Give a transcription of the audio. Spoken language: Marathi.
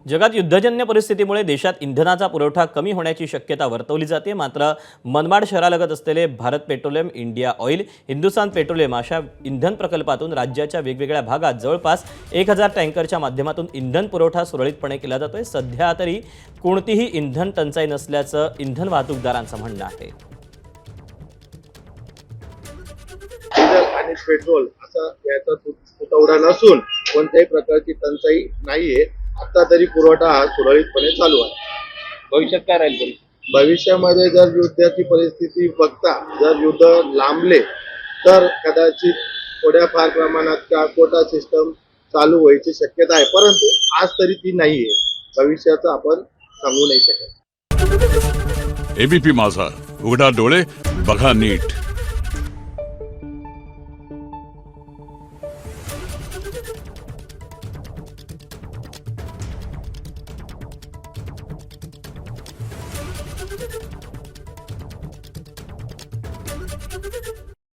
जगात युद्धजन्य परिस्थितीमुळे देशात इंधनाचा पुरवठा कमी होण्याची शक्यता वर्तवली जाते। मात्र मनमाड शहरालगत असलेले Bharat petroleum, India oil, Hindustan petroleum अशा इंधन प्रकल्पातून राज्याच्या वेगवेगळ्या भागात जवळपास 1000 टँकरच्या माध्यमातून इंधन पुरवठा सुरळीतपणे केला जातोय। सध्या तरी कोणतीही इंधन टंचाई नसल्याचं इंधन वाहतूकदारांचं म्हणणं आहे। डिझेल आणि पेट्रोल असा याचा तुटवडा नसून कोणत्याही प्रकारची टंचाई नाहीये। आता तरी पुरवठा हा सुरळीतपणे चालू आहे। भविष्यात काय राहील? भविष्यामध्ये जर युद्धाची परिस्थिती बघता जर युद्ध लांबले तर कदाचित थोड्याफार प्रमाणात का कोटा सिस्टम चालू व्हायची शक्यता आहे, परंतु आज तरी ती नाहीये। भविष्याचं आपण सांगू नाही शकत। एबीपी माझा, उघडा डोळे बघा नीट। Thank you.